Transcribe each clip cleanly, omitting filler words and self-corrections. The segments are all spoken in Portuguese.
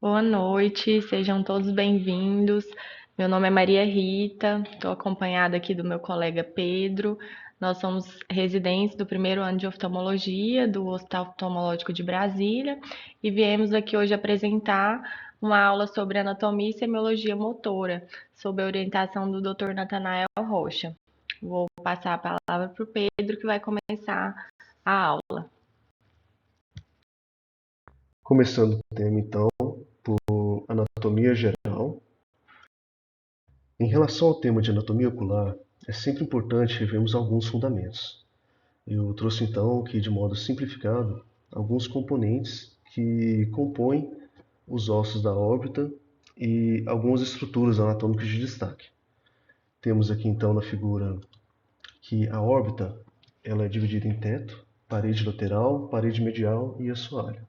Boa noite, sejam todos bem-vindos. Meu nome é Maria Rita, estou acompanhada aqui do meu colega Pedro. Nós somos residentes do primeiro ano de oftalmologia do Hospital Oftalmológico de Brasília e viemos aqui hoje apresentar uma aula sobre anatomia e semiologia motora, sob a orientação do Dr. Natanael Rocha. Vou passar a palavra para o Pedro, que vai começar a aula. Começando o tema, então, por anatomia geral. Em relação ao tema de anatomia ocular, é sempre importante revermos alguns fundamentos. Eu trouxe, então, aqui de modo simplificado, alguns componentes que compõem os ossos da órbita e algumas estruturas anatômicas de destaque. Temos aqui, então, na figura que a órbita ela é dividida em teto, parede lateral, parede medial e assoalho.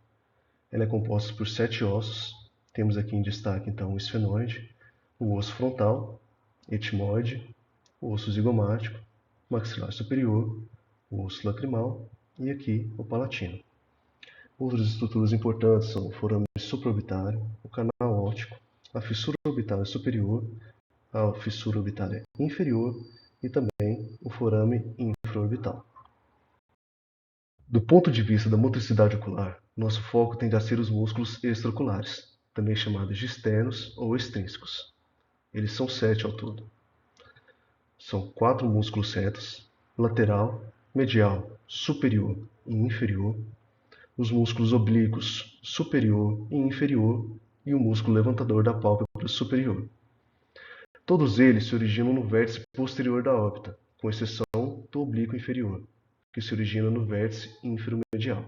Ela é composta por 7 ossos. Temos aqui em destaque, então, o esfenoide, o osso frontal, etimoide, o osso zigomático, o maxilar superior, o osso lacrimal e aqui o palatino. Outras estruturas importantes são o forame supraorbitário, o canal óptico, a fissura orbitária superior, a fissura orbitária inferior e também o forame infraorbital. Do ponto de vista da motricidade ocular, nosso foco tende a ser os músculos extraoculares, também chamados de externos ou extrínsecos. Eles são 7 ao todo. São 4 músculos retos, lateral, medial, superior e inferior, os músculos oblíquos superior e inferior e o músculo levantador da pálpebra superior. Todos eles se originam no vértice posterior da órbita, com exceção do oblíquo inferior, que se origina no vértice ínfero-medial.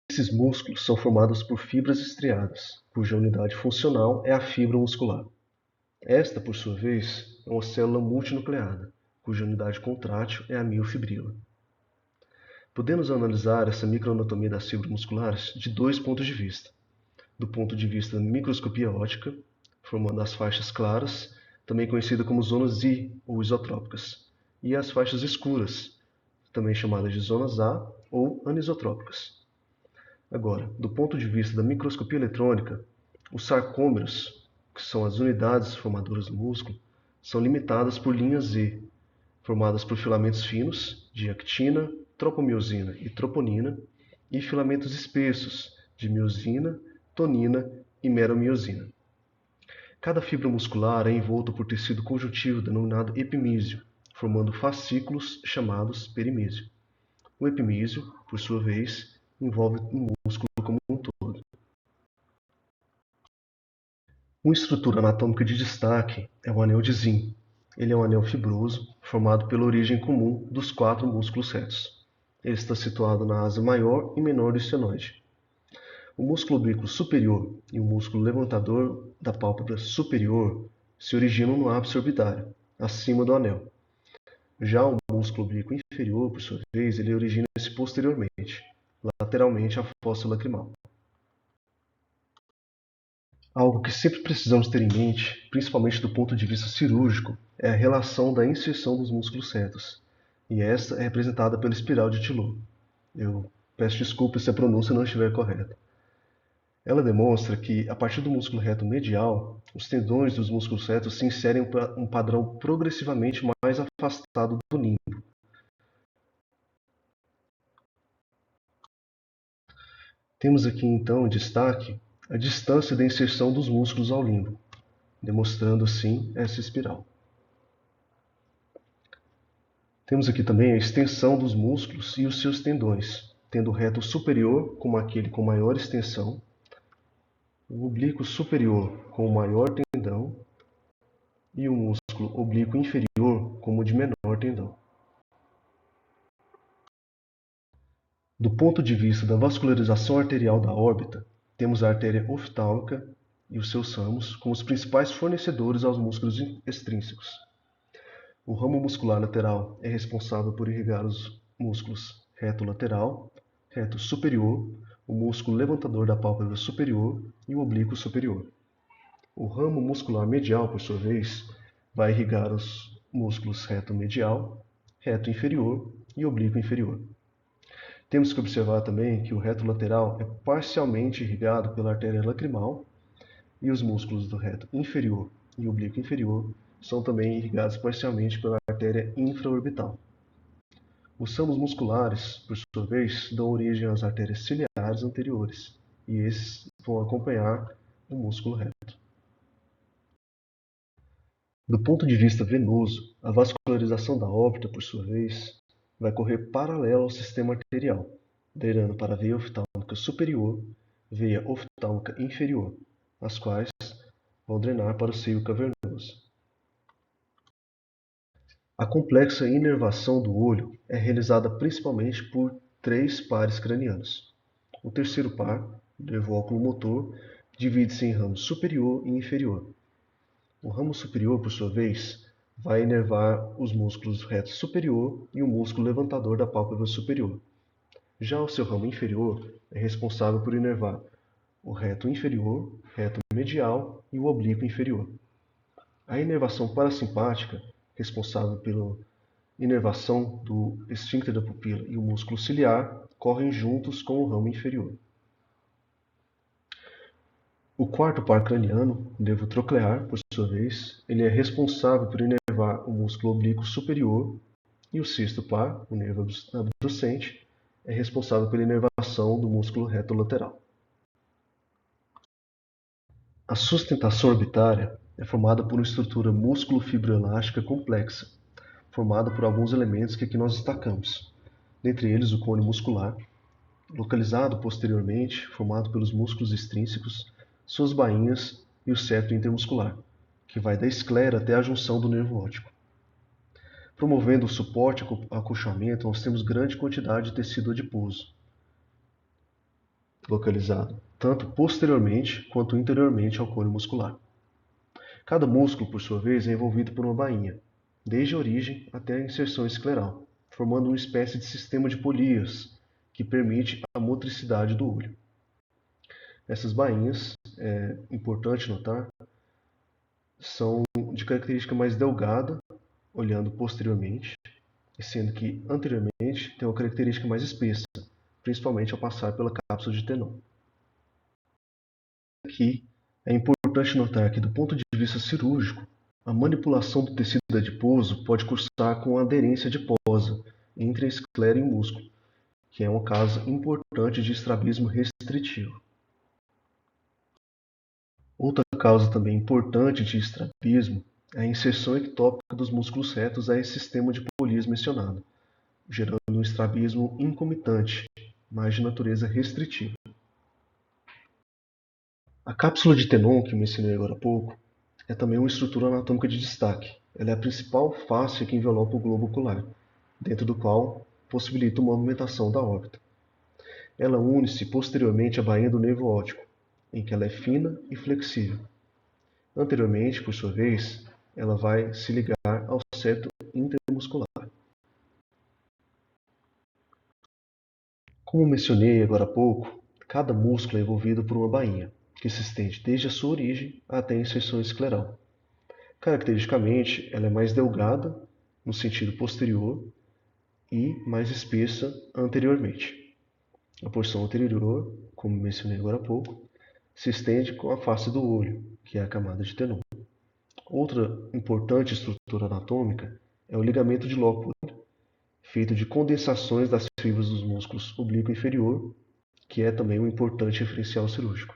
Esses músculos são formados por fibras estriadas, cuja unidade funcional é a fibra muscular. Esta, por sua vez, é uma célula multinucleada, cuja unidade contrátil é a miofibrila. Podemos analisar essa microanatomia das fibras musculares de dois pontos de vista. Do ponto de vista da microscopia óptica, formando as faixas claras, também conhecidas como zonas I ou isotrópicas, e as faixas escuras, também chamadas de zonas A ou anisotrópicas. Agora, do ponto de vista da microscopia eletrônica, os sarcômeros, que são as unidades formadoras do músculo, são limitadas por linhas Z, formadas por filamentos finos de actina, tropomiosina e troponina, e filamentos espessos de miosina, tonina e meromiosina. Cada fibra muscular é envolta por tecido conjuntivo denominado epimísio, formando fascículos chamados perimísio. O epimísio, por sua vez, envolve o músculo como um todo. Uma estrutura anatômica de destaque é o anel de Zinn. Ele é um anel fibroso, formado pela origem comum dos 4 músculos retos. Ele está situado na asa maior e menor do estenoide. O músculo oblíquo superior e o músculo levantador da pálpebra superior se originam no ápice orbitário, acima do anel. Já o músculo oblíquo inferior, por sua vez, ele origina-se posteriormente, lateralmente à fossa lacrimal. Algo que sempre precisamos ter em mente, principalmente do ponto de vista cirúrgico, é a relação da inserção dos músculos retos, e esta é representada pela espiral de Tillot. Eu peço desculpas se a pronúncia não estiver correta. Ela demonstra que, a partir do músculo reto medial, os tendões dos músculos retos se inserem para um padrão progressivamente mais afastado do nimbo. Temos aqui então em destaque a distância da inserção dos músculos ao limbo, demonstrando assim essa espiral. Temos aqui também a extensão dos músculos e os seus tendões, tendo o reto superior como aquele com maior extensão, o oblíquo superior com o maior tendão e o músculo oblíquo inferior como o de menor tendão. Do ponto de vista da vascularização arterial da órbita, temos a artéria oftálmica e os seus ramos como os principais fornecedores aos músculos extrínsecos. O ramo muscular lateral é responsável por irrigar os músculos reto lateral, reto superior, o músculo levantador da pálpebra superior e o oblíquo superior. O ramo muscular medial, por sua vez, vai irrigar os músculos reto medial, reto inferior e oblíquo inferior. Temos que observar também que o reto lateral é parcialmente irrigado pela artéria lacrimal e os músculos do reto inferior e oblíquo inferior são também irrigados parcialmente pela artéria infraorbital. Os ramos musculares, por sua vez, dão origem às artérias ciliares anteriores, e esses vão acompanhar o músculo reto. Do ponto de vista venoso, a vascularização da órbita, por sua vez, vai correr paralelo ao sistema arterial, drenando para a veia oftálmica superior, veia oftálmica inferior, as quais vão drenar para o seio cavernoso. A complexa inervação do olho é realizada principalmente por três pares cranianos. O terceiro par, o nervo oculomotor, divide-se em ramo superior e inferior. O ramo superior, por sua vez, vai inervar os músculos reto superior e o músculo levantador da pálpebra superior. Já o seu ramo inferior é responsável por inervar o reto inferior, reto medial e o oblíquo inferior. A inervação parasimpática, responsável pela inervação do esfíncter da pupila e o músculo ciliar, correm juntos com o ramo inferior. O quarto par craniano, o nervo troclear, por sua vez, ele é responsável por inervar o músculo oblíquo superior, e o sexto par, o nervo abducente, é responsável pela inervação do músculo reto lateral. A sustentação orbitária é formada por uma estrutura músculo-fibroelástica complexa, formada por alguns elementos que aqui nós destacamos, dentre eles o cone muscular, localizado posteriormente, formado pelos músculos extrínsecos, suas bainhas e o septo intermuscular, que vai da esclera até a junção do nervo óptico. Promovendo o suporte ao acolchoamento, nós temos grande quantidade de tecido adiposo, localizado tanto posteriormente quanto interiormente ao cone muscular. Cada músculo, por sua vez, é envolvido por uma bainha, desde a origem até a inserção escleral, formando uma espécie de sistema de polias que permite a motricidade do olho. Essas bainhas, é importante notar, são de característica mais delgada, olhando posteriormente, sendo que anteriormente tem uma característica mais espessa, principalmente ao passar pela cápsula de Tenon. Aqui é importante notar que, do ponto de vista cirúrgico, a manipulação do tecido adiposo pode cursar com aderência adiposa entre a esclera e o músculo, que é uma causa importante de estrabismo restritivo. Outra causa também importante de estrabismo é a inserção ectópica dos músculos retos a esse sistema de polias mencionado, gerando um estrabismo incomitante, mas de natureza restritiva. A cápsula de Tenon, que mencionei agora há pouco, é também uma estrutura anatômica de destaque. Ela é a principal face que envelopa o globo ocular, dentro do qual possibilita uma movimentação da órbita. Ela une-se posteriormente à bainha do nervo óptico, em que ela é fina e flexível. Anteriormente, por sua vez, ela vai se ligar ao septo intermuscular. Como mencionei agora há pouco, cada músculo é envolvido por uma bainha, que se estende desde a sua origem até a inserção escleral. Caracteristicamente, ela é mais delgada no sentido posterior e mais espessa anteriormente. A porção anterior, como mencionei agora há pouco, se estende com a face do olho, que é a camada de Tenon. Outra importante estrutura anatômica é o ligamento de Lockwood, feito de condensações das fibras dos músculos oblíquo inferior, que é também um importante referencial cirúrgico.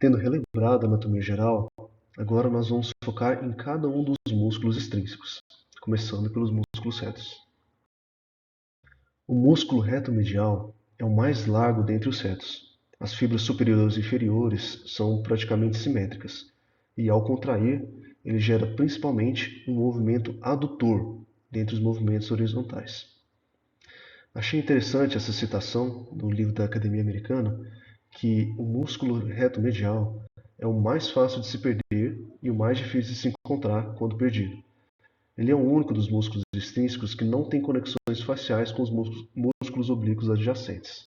Tendo relembrado a anatomia geral, agora nós vamos focar em cada um dos músculos extrínsecos, começando pelos músculos retos. O músculo reto medial é o mais largo dentre os retos. As fibras superiores e inferiores são praticamente simétricas, e ao contrair, ele gera principalmente um movimento adutor dentre os movimentos horizontais. Achei interessante essa citação do livro da Academia Americana, que o músculo reto medial é o mais fácil de se perder e o mais difícil de se encontrar quando perdido. Ele é o único dos músculos extrínsecos que não tem conexões faciais com os músculos oblíquos adjacentes.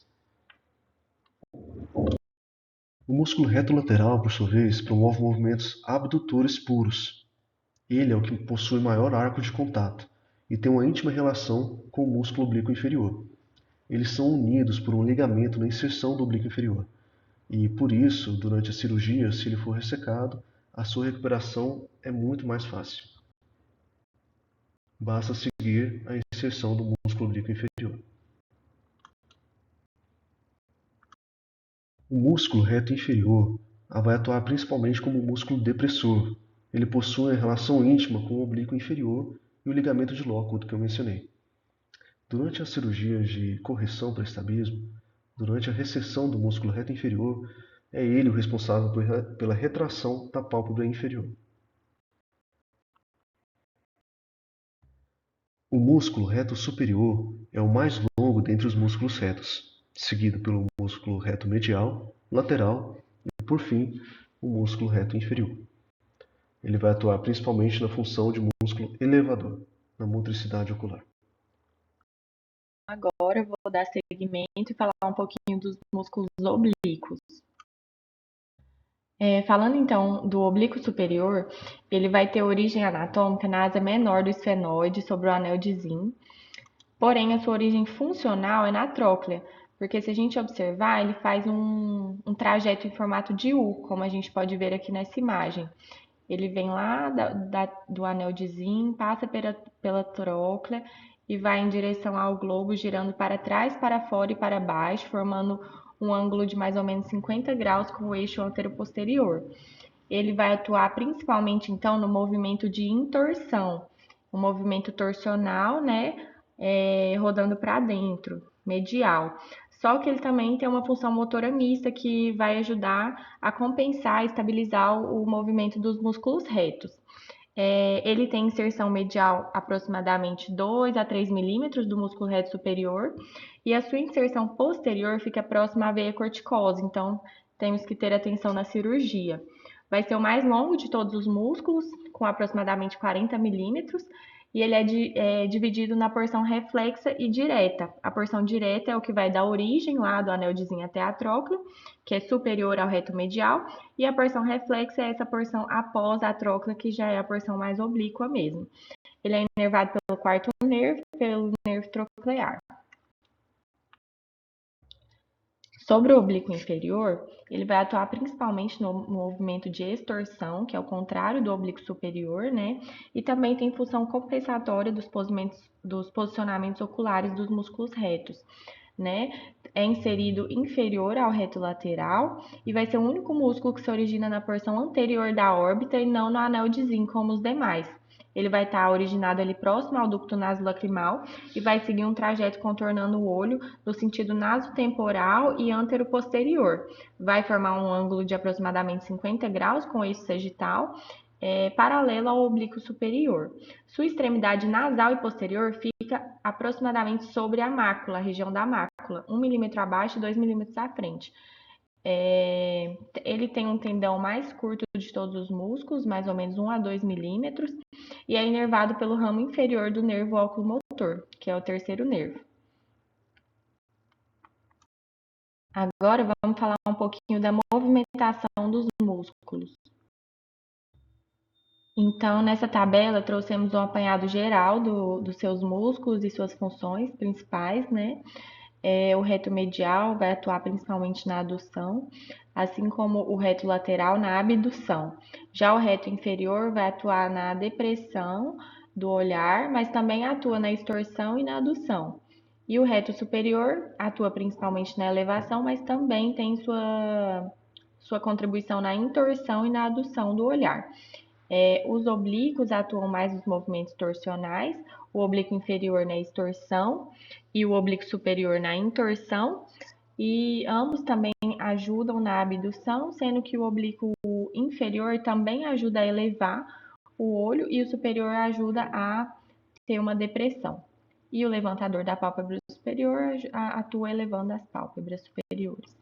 O músculo reto lateral, por sua vez, promove movimentos abdutores puros. Ele é o que possui maior arco de contato e têm uma íntima relação com o músculo oblíquo inferior. Eles são unidos por um ligamento na inserção do oblíquo inferior. E por isso, durante a cirurgia, se ele for ressecado, a sua recuperação é muito mais fácil. Basta seguir a inserção do músculo oblíquo inferior. O músculo reto inferior vai atuar principalmente como músculo depressor. Ele possui uma relação íntima com o oblíquo inferior e o ligamento de Lockwood que eu mencionei. Durante as cirurgias de correção para estrabismo, durante a reseção do músculo reto inferior, é ele o responsável pela retração da pálpebra inferior. O músculo reto superior é o mais longo dentre os músculos retos, seguido pelo músculo reto medial, lateral e, por fim, o músculo reto inferior. Ele vai atuar principalmente na função de músculo elevador, na motricidade ocular. Agora eu vou dar seguimento e falar um pouquinho dos músculos oblíquos. Falando então do oblíquo superior, ele vai ter origem anatômica na asa menor do esfenoide, sobre o anel de Zinn. Porém, a sua origem funcional é na tróclea, porque se a gente observar, ele faz um trajeto em formato de U, como a gente pode ver aqui nessa imagem. Ele vem lá do anel de Zinn, passa pela tróclea e vai em direção ao globo, girando para trás, para fora e para baixo, formando um ângulo de mais ou menos 50 graus com o eixo antero-posterior. Ele vai atuar principalmente, então, no movimento de intorsão, o movimento torsional, né, rodando para dentro, medial. Só que ele também tem uma função motora mista que vai ajudar a compensar e estabilizar o movimento dos músculos retos. Ele tem inserção medial aproximadamente 2 a 3 milímetros do músculo reto superior e a sua inserção posterior fica próxima à veia corticosa, então temos que ter atenção na cirurgia. Vai ser o mais longo de todos os músculos, com aproximadamente 40 milímetros, e ele é dividido na porção reflexa e direta. A porção direta é o que vai dar origem lá do anel de Zinn até a tróclea, que é superior ao reto medial, e a porção reflexa é essa porção após a tróclea, que já é a porção mais oblíqua mesmo. Ele é inervado pelo quarto nervo, pelo nervo troclear. Sobre o oblíquo inferior, ele vai atuar principalmente no movimento de extorsão, que é o contrário do oblíquo superior, né? E também tem função compensatória dos posicionamentos oculares dos músculos retos, né? É inserido inferior ao reto lateral e vai ser o único músculo que se origina na porção anterior da órbita e não no anel de Zinn como os demais. Ele vai estar originado ali próximo ao ducto nasolacrimal e vai seguir um trajeto contornando o olho no sentido nasotemporal e antero-posterior. Vai formar um ângulo de aproximadamente 50 graus com eixo sagital, paralelo ao oblíquo superior. Sua extremidade nasal e posterior fica aproximadamente sobre a mácula, a região da mácula, 1 milímetro abaixo e 2 milímetros à frente. Ele tem um tendão mais curto de todos os músculos, mais ou menos 1 a 2 milímetros, e é inervado pelo ramo inferior do nervo oculomotor, que é o terceiro nervo. Agora vamos falar um pouquinho da movimentação dos músculos. Então, nessa tabela, trouxemos um apanhado geral dos seus músculos e suas funções principais, né? O reto medial vai atuar principalmente na adução, assim como o reto lateral na abdução. Já o reto inferior vai atuar na depressão do olhar, mas também atua na extorsão e na adução. E o reto superior atua principalmente na elevação, mas também tem sua contribuição na intorsão e na adução do olhar. Os oblíquos atuam mais nos movimentos torsionais, o oblíquo inferior na extorsão e o oblíquo superior na intorsão, e ambos também ajudam na abdução, sendo que o oblíquo inferior também ajuda a elevar o olho e o superior ajuda a ter uma depressão. E o levantador da pálpebra superior atua elevando as pálpebras superiores.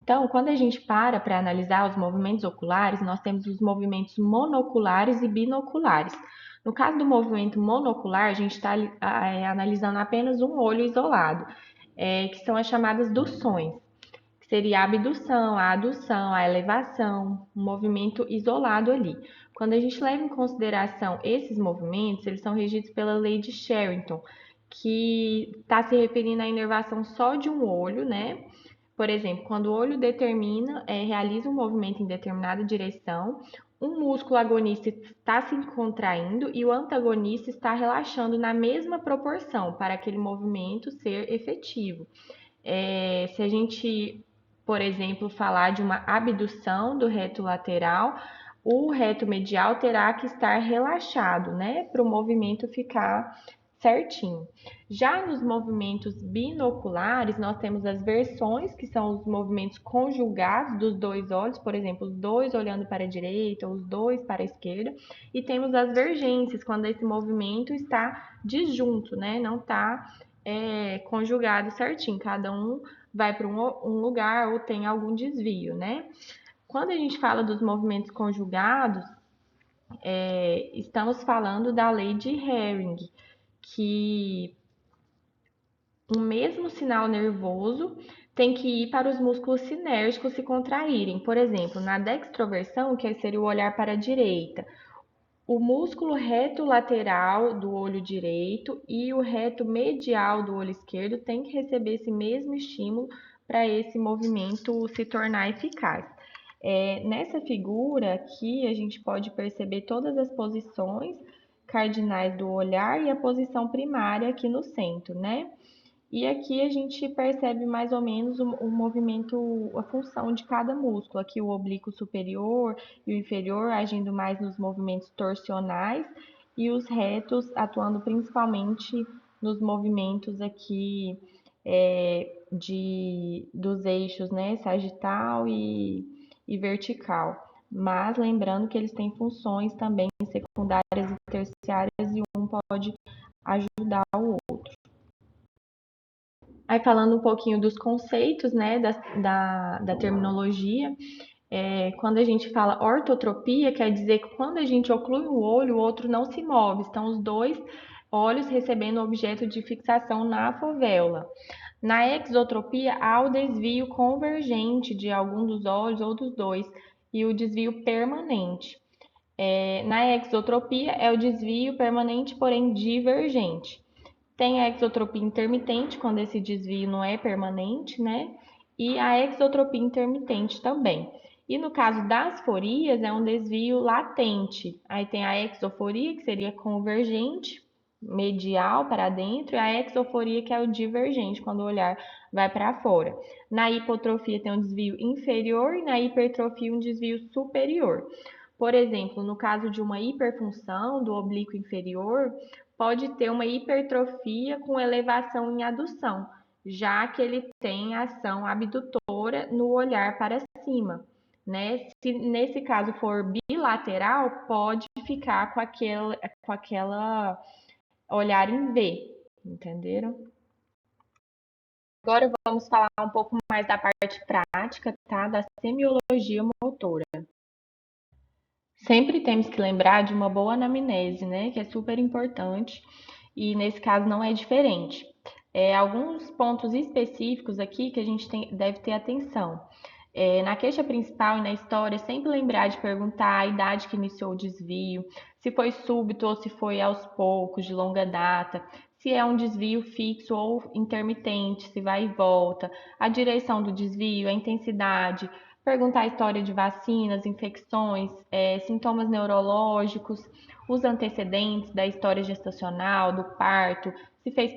Então, quando a gente para analisar os movimentos oculares, nós temos os movimentos monoculares e binoculares. No caso do movimento monocular, a gente está analisando apenas um olho isolado, que são as chamadas duções, que seria a abdução, a adução, a elevação, um movimento isolado ali. Quando a gente leva em consideração esses movimentos, eles são regidos pela lei de Sherrington, que está se referindo à inervação só de um olho, né? Por exemplo, quando o olho realiza um movimento em determinada direção, um músculo agonista está se contraindo e o antagonista está relaxando na mesma proporção para aquele movimento ser efetivo. Se a gente, por exemplo, falar de uma abdução do reto lateral, o reto medial terá que estar relaxado, né, para o movimento ficar certinho. Já nos movimentos binoculares, nós temos as versões, que são os movimentos conjugados dos dois olhos, por exemplo, os dois olhando para a direita, os dois para a esquerda, e temos as vergências, quando esse movimento está disjunto, né, não está conjugado certinho, cada um vai para um lugar ou tem algum desvio, né? Quando a gente fala dos movimentos conjugados, estamos falando da lei de Hering, que o mesmo sinal nervoso tem que ir para os músculos sinérgicos se contraírem. Por exemplo, na dextroversão, que seria o olhar para a direita, o músculo reto lateral do olho direito e o reto medial do olho esquerdo tem que receber esse mesmo estímulo para esse movimento se tornar eficaz. Nessa figura aqui, a gente pode perceber todas as posições cardinais do olhar e a posição primária aqui no centro, né? E aqui a gente percebe mais ou menos o movimento, a função de cada músculo. Aqui o oblíquo superior e o inferior agindo mais nos movimentos torsionais e os retos atuando principalmente nos movimentos aqui dos eixos, né, sagital e vertical. Mas lembrando que eles têm funções também secundárias e terciárias e um pode ajudar o outro. Aí falando um pouquinho dos conceitos, né, da terminologia, quando a gente fala ortotropia, quer dizer que quando a gente oclui um olho, o outro não se move, estão os dois olhos recebendo objeto de fixação na fovéola. Na exotropia, há o desvio convergente de algum dos olhos ou dos dois, e o desvio permanente. Na exotropia, é o desvio permanente, porém divergente. Tem a exotropia intermitente, quando esse desvio não é permanente, né? E a exotropia intermitente também. E no caso das forias, é um desvio latente. Aí tem a exoforia, que seria convergente, medial para dentro, e a exoforia, que é o divergente, quando o olhar vai para fora. Na hipotrofia tem um desvio inferior e na hipertrofia um desvio superior. Por exemplo, no caso de uma hiperfunção do oblíquo inferior, pode ter uma hipertrofia com elevação em adução, já que ele tem ação abdutora no olhar para cima, né? Se nesse caso for bilateral, pode ficar com aquela olhar em V, entenderam? Agora vamos falar um pouco mais da parte prática, tá? Da semiologia motora. Sempre temos que lembrar de uma boa anamnese, né? Que é super importante e nesse caso não é diferente. Alguns pontos específicos aqui que a gente deve ter atenção. Na queixa principal e na história, sempre lembrar de perguntar a idade que iniciou o desvio, se foi súbito ou se foi aos poucos, de longa data, se é um desvio fixo ou intermitente, se vai e volta, a direção do desvio, a intensidade, perguntar a história de vacinas, infecções, sintomas neurológicos, os antecedentes da história gestacional, do parto, se fez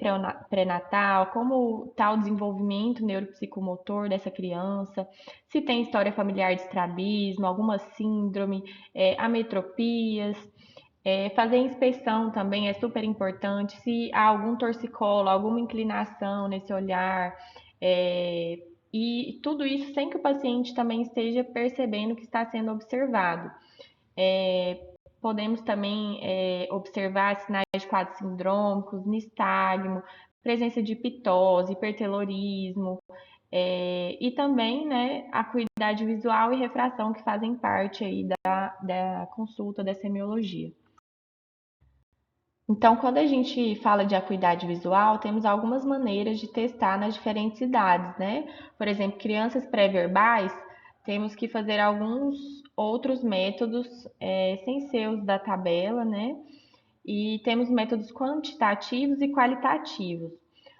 pré-natal, como está o desenvolvimento neuropsicomotor dessa criança, se tem história familiar de estrabismo, alguma síndrome, ametropias. Fazer inspeção também é super importante, se há algum torcicolo, alguma inclinação nesse olhar, e tudo isso sem que o paciente também esteja percebendo que está sendo observado. Podemos também observar sinais de quadros sindrômicos, nistagmo, presença de pitose, hipertelorismo, e também, né, acuidade visual e refração que fazem parte aí da consulta da semiologia. Então, quando a gente fala de acuidade visual, temos algumas maneiras de testar nas diferentes idades, né? Por exemplo, crianças pré-verbais Temos que fazer alguns outros métodos, sem ser os da tabela, né? E temos métodos quantitativos e qualitativos.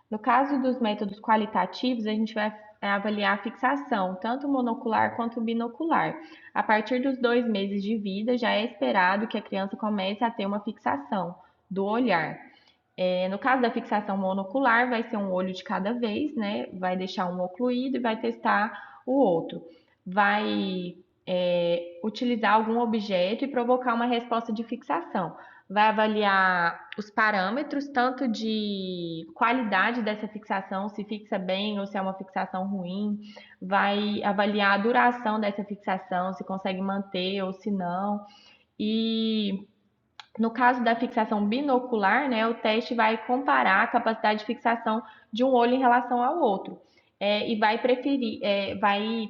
No caso dos métodos qualitativos, a gente vai avaliar a fixação, tanto monocular quanto binocular. A partir dos 2 meses de vida, já é esperado que a criança comece a ter uma fixação do olhar. No caso da fixação monocular, vai ser um olho de cada vez, né? Vai deixar um ocluído e vai testar o outro. Vai utilizar algum objeto e provocar uma resposta de fixação. Vai avaliar os parâmetros, tanto de qualidade dessa fixação, se fixa bem ou se é uma fixação ruim. Vai avaliar a duração dessa fixação, se consegue manter ou se não. E no caso da fixação binocular, né, o teste vai comparar a capacidade de fixação de um olho em relação ao outro. E vai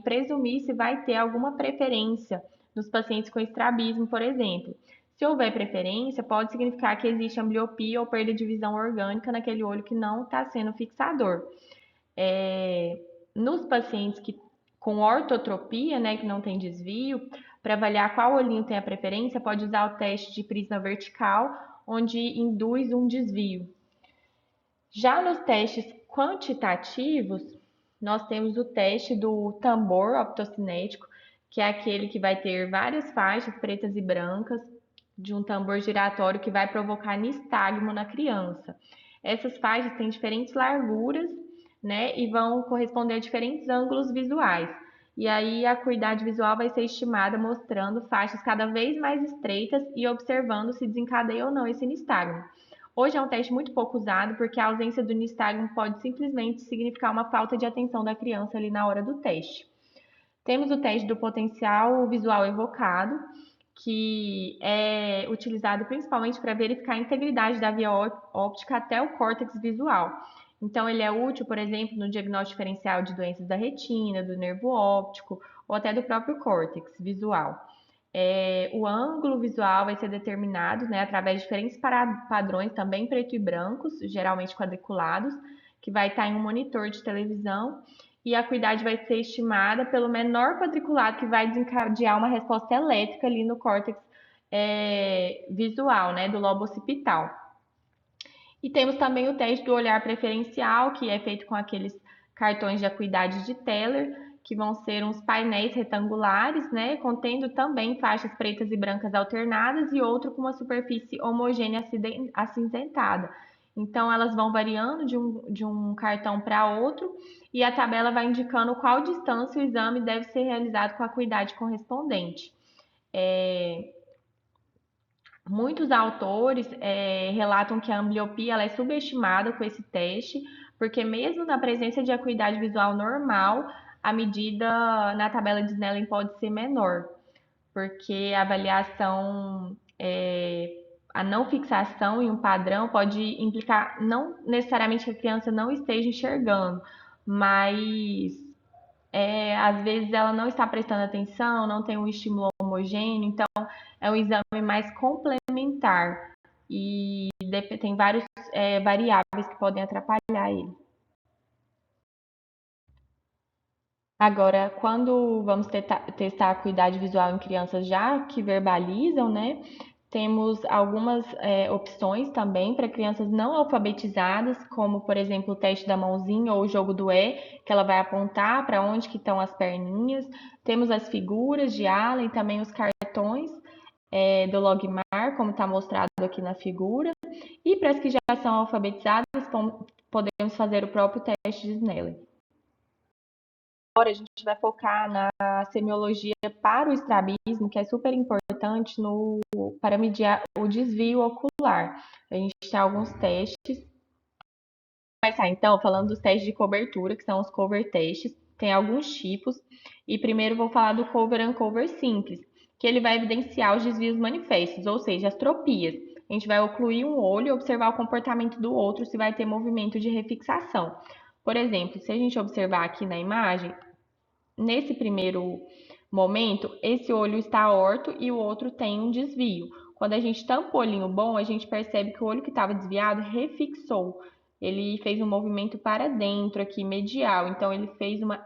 presumir se vai ter alguma preferência nos pacientes com estrabismo, por exemplo. Se houver preferência, pode significar que existe ambliopia ou perda de visão orgânica naquele olho que não está sendo fixador. Nos pacientes com ortotropia, né, que não tem desvio, para avaliar qual olhinho tem a preferência, pode usar o teste de prisma vertical, onde induz um desvio. Já nos testes quantitativos, nós temos o teste do tambor optocinético, que é aquele que vai ter várias faixas pretas e brancas de um tambor giratório que vai provocar nistagmo na criança. Essas faixas têm diferentes larguras, né, e vão corresponder a diferentes ângulos visuais. E aí a acuidade visual vai ser estimada mostrando faixas cada vez mais estreitas e observando se desencadeia ou não esse nistagmo. Hoje é um teste muito pouco usado porque a ausência do nistagmo pode simplesmente significar uma falta de atenção da criança ali na hora do teste. Temos o teste do potencial visual evocado, que é utilizado principalmente para verificar a integridade da via óptica até o córtex visual. Então, ele é útil, por exemplo, no diagnóstico diferencial de doenças da retina, do nervo óptico ou até do próprio córtex visual. O ângulo visual vai ser determinado, né, através de diferentes padrões, também preto e brancos, geralmente quadriculados, que vai estar em um monitor de televisão, e a acuidade vai ser estimada pelo menor quadriculado que vai desencadear uma resposta elétrica ali no córtex visual, né, do lobo occipital. E temos também o teste do olhar preferencial, que é feito com aqueles cartões de acuidade de Teller, que vão ser uns painéis retangulares, né, contendo também faixas pretas e brancas alternadas e outro com uma superfície homogênea acinzentada. Então, elas vão variando de um cartão para outro e a tabela vai indicando qual distância o exame deve ser realizado com a acuidade correspondente. Muitos autores relatam que a ambliopia ela é subestimada com esse teste, porque mesmo na presença de acuidade visual normal, a medida na tabela de Snellen pode ser menor, porque a avaliação, a não fixação em um padrão pode implicar não necessariamente que a criança não esteja enxergando, mas às vezes ela não está prestando atenção, não tem um estímulo homogêneo, então é um exame mais complementar e tem vários variáveis que podem atrapalhar ele. Agora, quando vamos testar a acuidade visual em crianças já que verbalizam, né? Temos algumas opções também para crianças não alfabetizadas, como, por exemplo, o teste da mãozinha ou o jogo do que ela vai apontar para onde que estão as perninhas. Temos as figuras de Allen, também os cartões do Logmar, como está mostrado aqui na figura. E para as que já são alfabetizadas, podemos fazer o próprio teste de Snellen. Agora a gente vai focar na semiologia para o estrabismo, que é super importante para medir o desvio ocular. A gente tem alguns testes. Vou começar então falando dos testes de cobertura, que são os cover testes. Tem alguns tipos. E primeiro vou falar do cover uncover simples, que ele vai evidenciar os desvios manifestos, ou seja, as tropias. A gente vai ocluir um olho e observar o comportamento do outro, se vai ter movimento de refixação. Por exemplo, se a gente observar aqui na imagem, nesse primeiro momento, esse olho está orto e o outro tem um desvio. Quando a gente tampa o olhinho bom, a gente percebe que o olho que estava desviado refixou. Ele fez um movimento para dentro aqui, medial. Então, ele fez uma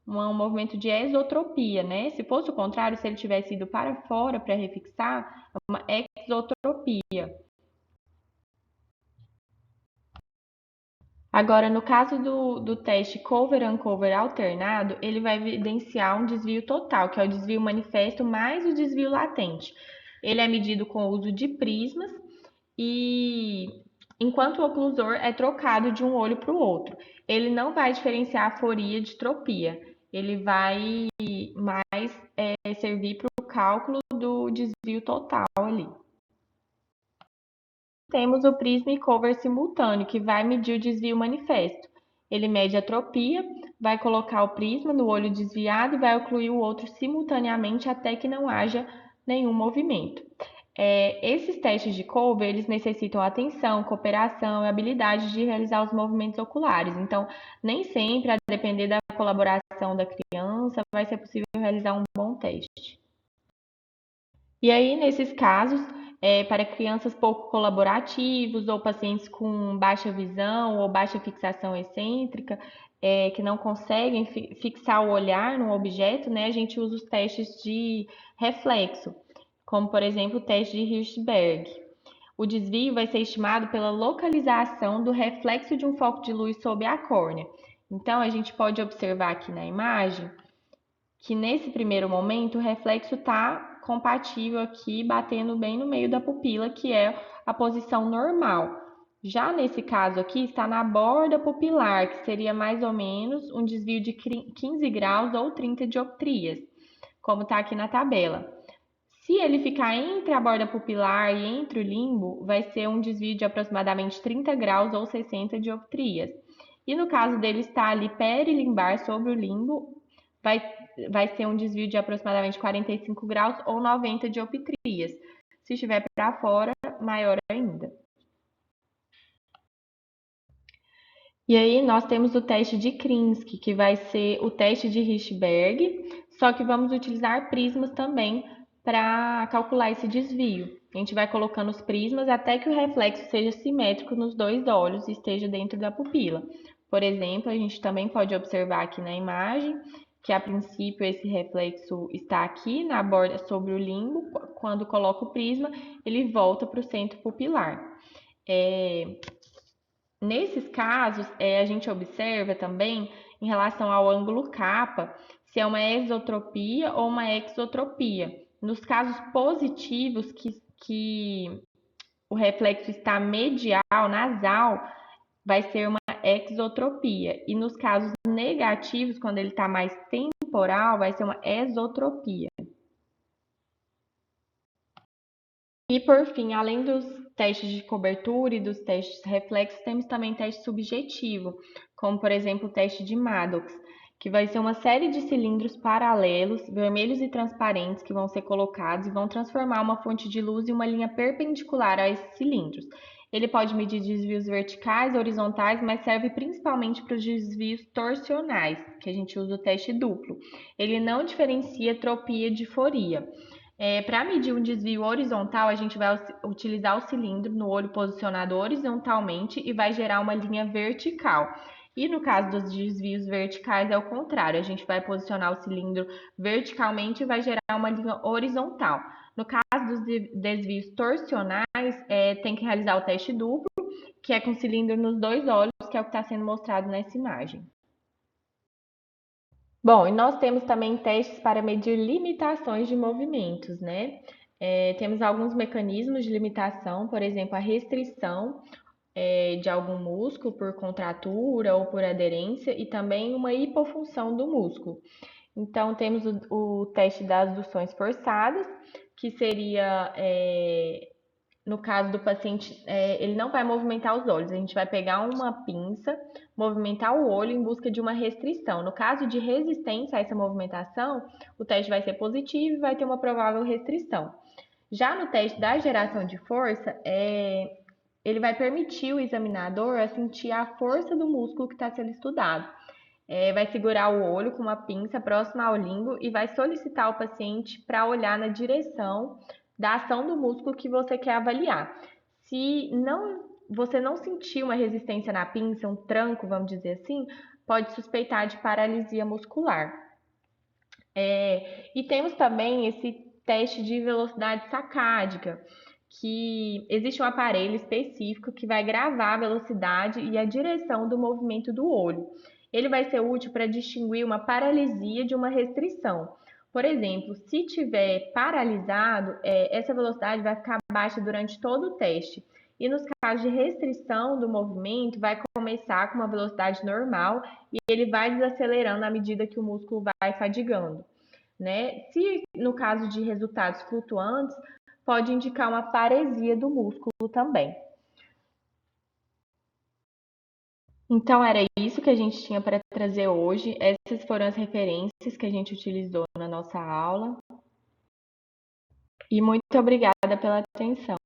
um movimento de exotropia, né? Se fosse o contrário, se ele tivesse ido para fora para refixar, é uma exotropia. Agora, no caso do teste cover-uncover alternado, ele vai evidenciar um desvio total, que é o desvio manifesto mais o desvio latente. Ele é medido com o uso de prismas e enquanto o oclusor é trocado de um olho para o outro. Ele não vai diferenciar aforia de tropia. Ele vai mais servir para o cálculo do desvio total ali. Temos o prisma e cover simultâneo, que vai medir o desvio manifesto. Ele mede a tropia, vai colocar o prisma no olho desviado e vai ocluir o outro simultaneamente até que não haja nenhum movimento. Esses testes de cover, eles necessitam atenção, cooperação e habilidade de realizar os movimentos oculares. Então, nem sempre, a depender da colaboração da criança, vai ser possível realizar um bom teste. E aí, nesses casos, para crianças pouco colaborativos ou pacientes com baixa visão ou baixa fixação excêntrica, que não conseguem fixar o olhar num objeto, né, a gente usa os testes de reflexo, como, por exemplo, o teste de Hirschberg. O desvio vai ser estimado pela localização do reflexo de um foco de luz sob a córnea. Então, a gente pode observar aqui na imagem que nesse primeiro momento o reflexo está compatível aqui, batendo bem no meio da pupila, que é a posição normal. Já nesse caso aqui, está na borda pupilar, que seria mais ou menos um desvio de 15 graus ou 30 dioptrias, como está aqui na tabela. Se ele ficar entre a borda pupilar e entre o limbo, vai ser um desvio de aproximadamente 30 graus ou 60 dioptrias. E no caso dele estar ali perilimbar sobre o limbo, vai ser um desvio de aproximadamente 45 graus ou 90 dioptrias. Se estiver para fora, maior ainda. E aí nós temos o teste de Krinsky, que vai ser o teste de Hirschberg, só que vamos utilizar prismas também para calcular esse desvio. A gente vai colocando os prismas até que o reflexo seja simétrico nos dois olhos e esteja dentro da pupila. Por exemplo, a gente também pode observar aqui na imagem que a princípio esse reflexo está aqui na borda sobre o limbo. Quando coloca o prisma, ele volta para o centro pupilar. Nesses casos, a gente observa também, em relação ao ângulo capa, se é uma esotropia ou uma exotropia. Nos casos positivos, que o reflexo está medial, nasal, vai ser uma exotropia. E nos casos negativos, quando ele está mais temporal, vai ser uma esotropia. E por fim, além dos testes de cobertura e dos testes reflexos, temos também teste subjetivo, como por exemplo o teste de Maddox, que vai ser uma série de cilindros paralelos, vermelhos e transparentes, que vão ser colocados e vão transformar uma fonte de luz em uma linha perpendicular a esses cilindros. Ele pode medir desvios verticais, horizontais, mas serve principalmente para os desvios torsionais, que a gente usa o teste duplo. Ele não diferencia tropia de foria. Para medir um desvio horizontal, a gente vai utilizar o cilindro no olho posicionado horizontalmente e vai gerar uma linha vertical. E no caso dos desvios verticais é o contrário, a gente vai posicionar o cilindro verticalmente e vai gerar uma linha horizontal. No caso dos desvios torsionais, tem que realizar o teste duplo, que é com cilindro nos dois olhos, que é o que está sendo mostrado nessa imagem. Bom, e nós temos também testes para medir limitações de movimentos, né? Temos alguns mecanismos de limitação, por exemplo, a restrição de algum músculo por contratura ou por aderência e também uma hipofunção do músculo. Então, temos o teste das abduções forçadas, que seria no caso do paciente, ele não vai movimentar os olhos, a gente vai pegar uma pinça, movimentar o olho em busca de uma restrição. No caso de resistência a essa movimentação, o teste vai ser positivo e vai ter uma provável restrição. Já no teste da geração de força, ele vai permitir o examinador a sentir a força do músculo que está sendo estudado. Vai segurar o olho com uma pinça próxima ao limbo e vai solicitar ao paciente para olhar na direção da ação do músculo que você quer avaliar. Se você não sentir uma resistência na pinça, um tranco, vamos dizer assim, pode suspeitar de paralisia muscular. E temos também esse teste de velocidade sacádica, que existe um aparelho específico que vai gravar a velocidade e a direção do movimento do olho. Ele vai ser útil para distinguir uma paralisia de uma restrição. Por exemplo, se tiver paralisado, essa velocidade vai ficar baixa durante todo o teste. E nos casos de restrição do movimento, vai começar com uma velocidade normal e ele vai desacelerando à medida que o músculo vai fadigando, né? Se no caso de resultados flutuantes, pode indicar uma paresia do músculo também. Então era isso que a gente tinha para trazer hoje. Essas foram as referências que a gente utilizou na nossa aula. E muito obrigada pela atenção.